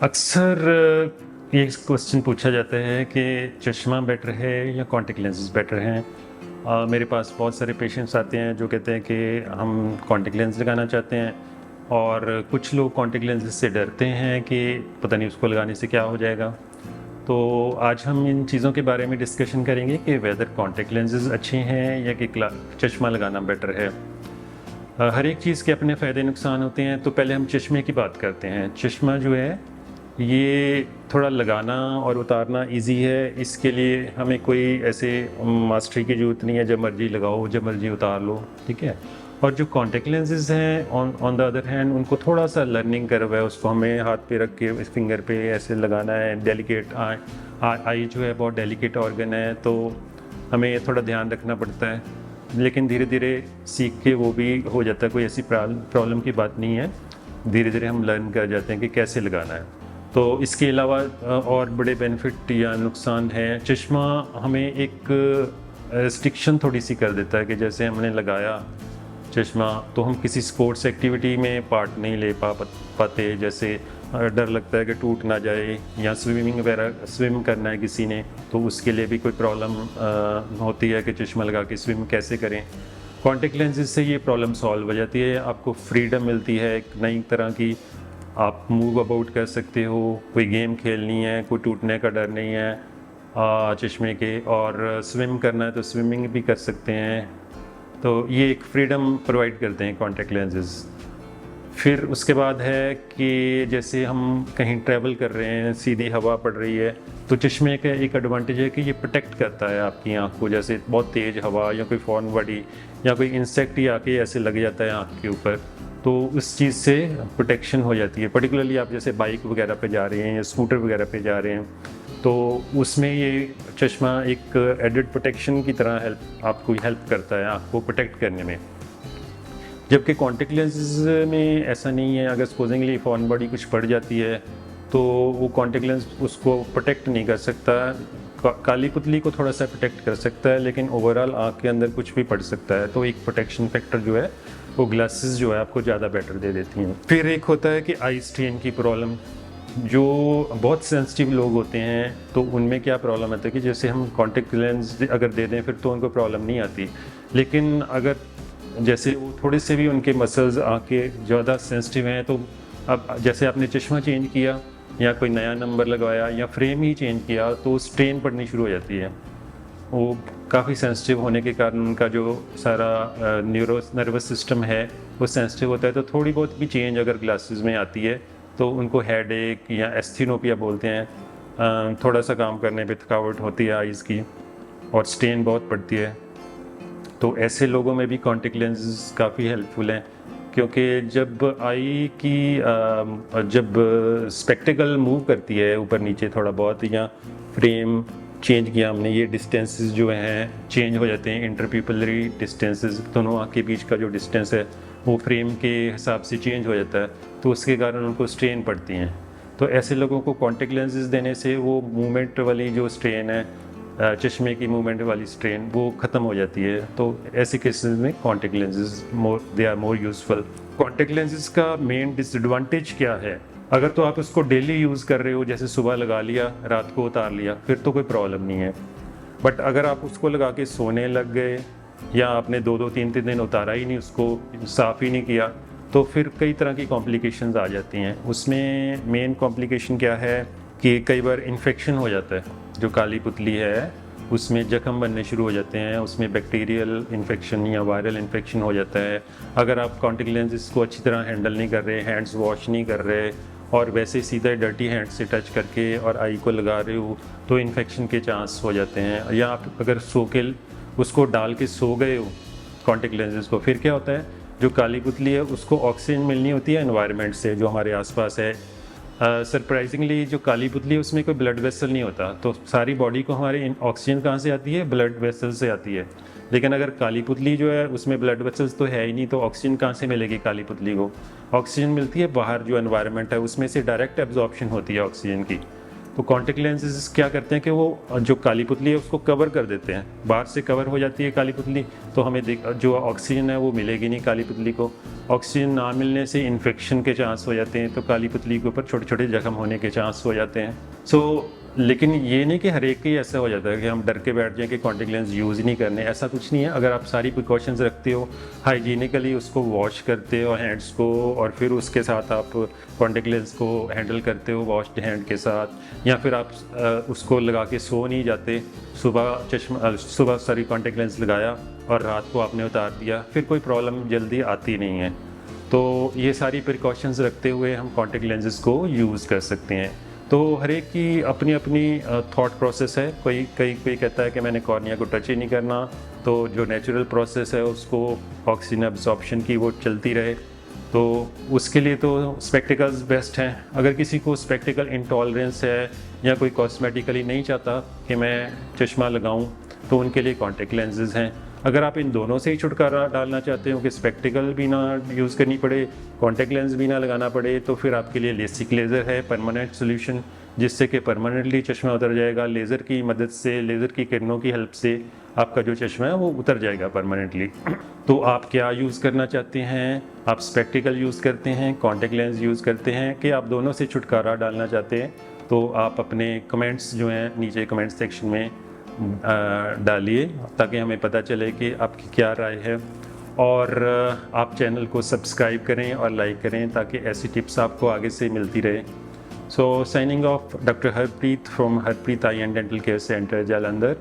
अक्सर ये क्वेश्चन पूछा जाता है कि चश्मा बेटर है या कॉन्टेक्ट लेंसेज बेटर हैं। मेरे पास बहुत सारे पेशेंट्स आते हैं जो कहते हैं कि हम कॉन्टेक्ट लेंस लगाना चाहते हैं, और कुछ लोग कॉन्टेक्ट लेंसेज से डरते हैं कि पता नहीं उसको लगाने से क्या हो जाएगा। तो आज हम इन चीज़ों के बारे में डिस्कशन करेंगे कि वेदर कॉन्टेक्ट लेंसेज अच्छे हैं या कि चश्मा लगाना बेटर है। हर एक चीज़ के अपने फ़ायदे नुकसान होते हैं। तो पहले हम चश्मे की बात करते हैं। चश्मा जो है ये थोड़ा लगाना और उतारना इजी है। इसके लिए हमें कोई ऐसे मास्टरी की ज़रूरत नहीं है, जब मर्ज़ी लगाओ जब मर्ज़ी उतार लो, ठीक है। और जो कॉन्टेक्ट लेंसेज हैं ऑन द अदर हैंड, उनको थोड़ा सा लर्निंग कर्व है। उसको हमें हाथ पे रख के इस फिंगर पे ऐसे लगाना है। डेलिकेट आई जो है बहुत डेलिकेट ऑर्गन है, तो हमें थोड़ा ध्यान रखना पड़ता है। लेकिन धीरे धीरे सीख के वो भी हो जाता है, कोई ऐसी प्रॉब्लम की बात नहीं है। धीरे धीरे हम लर्न कर जाते हैं कि कैसे लगाना है। तो इसके अलावा और बड़े बेनिफिट या नुकसान हैं। चश्मा हमें एक रिस्ट्रिक्शन थोड़ी सी कर देता है कि जैसे हमने लगाया चश्मा तो हम किसी स्पोर्ट्स एक्टिविटी में पार्ट नहीं ले पाते। जैसे डर लगता है कि टूट ना जाए, या स्विमिंग वगैरह स्विम करना है किसी ने, तो उसके लिए भी कोई प्रॉब्लम होती है कि चश्मा लगा के स्विम कैसे करें। कॉन्टेक्ट लेंसेज से ये प्रॉब्लम सॉल्व हो जाती है। आपको फ्रीडम मिलती है एक नई तरह की, आप मूव अबाउट कर सकते हो, कोई गेम खेलनी है, कोई टूटने का डर नहीं है चश्मे के, और स्विम करना है तो स्विमिंग भी कर सकते हैं। तो ये एक फ्रीडम प्रोवाइड करते हैं कॉन्टेक्ट लेंसेज। फिर उसके बाद है कि जैसे हम कहीं ट्रैवल कर रहे हैं, सीधी हवा पड़ रही है, तो चश्मे का एक एडवांटेज है कि ये प्रोटेक्ट करता है आपकी आँख को। जैसे बहुत तेज़ हवा या कोई फॉरेन बॉडी या कोई इंसेक्ट ही आके ऐसे लग जाता है आँख के ऊपर, तो उस चीज़ से प्रोटेक्शन हो जाती है। पर्टिकुलरली आप जैसे बाइक वगैरह पे जा रहे हैं या स्कूटर वगैरह पे जा रहे हैं, तो उसमें ये चश्मा एक एडेड प्रोटेक्शन की तरह आपको हेल्प करता है आँख को प्रोटेक्ट करने में। जबकि कॉन्टेक्ट लेंसेज में ऐसा नहीं है। अगर सपोजिंगली फॉरेन बॉडी कुछ पड़ जाती है तो वो कॉन्टेक्ट लेंस उसको प्रोटेक्ट नहीं कर सकता। काली पुतली को थोड़ा सा प्रोटेक्ट कर सकता है, लेकिन ओवरऑल आँख के अंदर कुछ भी पड़ सकता है। तो एक प्रोटेक्शन फैक्टर जो है वो ग्लासेस जो है आपको ज़्यादा बेटर दे देती हैं। फिर एक होता है कि आई स्ट्रेन की प्रॉब्लम। जो बहुत सेंसिटिव लोग होते हैं तो उनमें क्या प्रॉब्लम आता है कि जैसे हम कॉन्टेक्ट लेंस अगर दे दें फिर तो उनको प्रॉब्लम नहीं आती, लेकिन अगर जैसे वो थोड़े से भी उनके मसल्स आके ज़्यादा सेंसिटिव हैं, तो अब जैसे आपने चश्मा चेंज किया या कोई नया नंबर लगवाया या फ्रेम ही चेंज किया, तो स्ट्रेन पड़नी शुरू हो जाती है। वो काफ़ी सेंसिटिव होने के कारण उनका जो सारा नर्वस सिस्टम है वो सेंसिटिव होता है। तो थोड़ी बहुत भी चेंज अगर ग्लासेस में आती है तो उनको हेड एक या एस्थीनोपिया बोलते हैं, थोड़ा सा काम करने पे थकावट होती है आइज़ की, और स्ट्रेन बहुत पड़ती है। तो ऐसे लोगों में भी कॉन्टेक्ट लेंसेज काफ़ी हेल्पफुल हैं, क्योंकि जब आई की जब स्पेक्टिकल मूव करती है ऊपर नीचे थोड़ा बहुत, या फ्रेम चेंज किया हमने, ये डिस्टेंसेस जो हैं चेंज हो जाते हैं। इंटरप्यूपिलरी डिस्टेंसेस, दोनों आँख के बीच का जो डिस्टेंस है वो फ्रेम के हिसाब से चेंज हो जाता है, तो उसके कारण उनको स्ट्रेन पड़ती हैं। तो ऐसे लोगों को कॉन्टेक्ट लेंसेज देने से वो मूवमेंट वाली जो स्ट्रेन है, चश्मे की मूवमेंट वाली स्ट्रेन, वो ख़त्म हो जाती है। तो ऐसे केसेस में contact lenses they are more useful. Contact lenses का मेन डिसएडवांटेज क्या है? अगर तो आप उसको डेली यूज़ कर रहे हो, जैसे सुबह लगा लिया रात को उतार लिया, फिर तो कोई प्रॉब्लम नहीं है। बट अगर आप उसको लगा के सोने लग गए, या आपने 2-2 3-3 दिन उतारा ही नहीं, उसको साफ़ ही नहीं किया, तो फिर कई तरह की कॉम्प्लिकेशंस आ जाती हैं। उसमें मेन कॉम्प्लिकेशन क्या है कि कई बार इन्फेक्शन हो जाता है। जो काली पुतली है उसमें जख्म बनने शुरू हो जाते हैं, उसमें बैक्टीरियल इन्फेक्शन या वायरल इन्फेक्शन हो जाता है। अगर आप कॉन्टेक्ट लेंसेज को अच्छी तरह हैंडल नहीं कर रहे, हैंड्स वॉश नहीं कर रहे, और वैसे सीधा डर्टी हैंड से टच करके और आई को लगा रहे हो, तो इन्फेक्शन के चांस हो जाते हैं। या आप अगर सो के उसको डाल के सो गए हो कॉन्टेक्ट लेंसेज को, फिर क्या होता है, जो काली पुतली है उसको ऑक्सीजन मिलनी होती है एनवायरनमेंट से जो हमारे आसपास है। सरप्राइजिंगली जो काली पुतली है उसमें कोई ब्लड वेसल नहीं होता, तो सारी बॉडी को हमारे ऑक्सीजन कहाँ से आती है? ब्लड वेसल से आती है। लेकिन अगर काली पुतली जो है उसमें ब्लड वेसल्स तो है ही नहीं, तो ऑक्सीजन कहाँ से मिलेगी काली पुतली को? ऑक्सीजन मिलती है बाहर, जो एनवायरनमेंट है उसमें से डायरेक्ट एब्जॉर्प्शन होती है ऑक्सीजन की। तो कॉन्टेक्ट लेंसेज क्या करते हैं कि वो जो काली पुतली है उसको कवर कर देते हैं, बाहर से कवर हो जाती है काली पुतली, तो हमें जो ऑक्सीजन है वो मिलेगी नहीं काली पुतली को। ऑक्सीजन ना मिलने से इन्फेक्शन के चांस हो जाते हैं, तो काली पुतली के ऊपर छोटे छोटे जख्म होने के चांस हो जाते हैं। लेकिन ये नहीं कि हर एक ही ऐसा हो जाता है कि हम डर के बैठ जाएं कि कॉन्टेक्ट लेंस यूज़ ही नहीं करने, ऐसा कुछ नहीं है। अगर आप सारी प्रिकॉशंस रखते हो, हाइजीनिकली उसको वॉश करते हो हैंड्स को, और फिर उसके साथ आप कॉन्टेक्ट लेंस को हैंडल करते हो वॉश्ड हैंड के साथ, या फिर आप उसको लगा के सो नहीं जाते, सुबह सारी कॉन्टेक्ट लेंस लगाया और रात को आपने उतार दिया, फिर कोई प्रॉब्लम जल्दी आती नहीं है। तो ये सारी प्रिकॉशंस रखते हुए हम कॉन्टेक्ट लेंसेज को यूज़ कर सकते हैं। तो हर एक की अपनी अपनी थॉट प्रोसेस है। कोई कहता है कि मैंने कॉर्निया को टच ही नहीं करना, तो जो नेचुरल प्रोसेस है उसको ऑक्सीजन एब्जॉर्प्शन की वो चलती रहे, तो उसके लिए तो स्पेक्टिकल्स बेस्ट हैं। अगर किसी को स्पेक्टिकल इंटॉलरेंस है या कोई कॉस्मेटिकली नहीं चाहता कि मैं चश्मा लगाऊं, तो उनके लिए कॉन्टेक्ट लेंसेज हैं। अगर आप इन दोनों से ही छुटकारा डालना चाहते हो कि स्पेक्टिकल भी ना यूज़ करनी पड़े, कॉन्टेक्ट लेंस भी ना लगाना पड़े, तो फिर आपके लिए लेसिक लेज़र है परमानेंट सोल्यूशन, जिससे कि परमानेंटली चश्मा उतर जाएगा। लेज़र की मदद से, लेज़र की किरणों की हेल्प से आपका जो चश्मा है वो उतर जाएगा परमानेंटली। तो आप क्या यूज़ करना चाहते हैं? आप स्पेक्टिकल यूज़ करते हैं, कॉन्टेक्ट लेंस यूज़ करते हैं, कि आप दोनों से छुटकारा डालना चाहते हैं? तो आप अपने कमेंट्स जो हैं नीचे कमेंट सेक्शन में डालिए, ताकि हमें पता चले कि आपकी क्या राय है। और आप चैनल को सब्सक्राइब करें और लाइक करें, ताकि ऐसी टिप्स आपको आगे से मिलती रहे। So signing off, doctor Harpreet from Harpreet eye and dental care centre Jalandhar.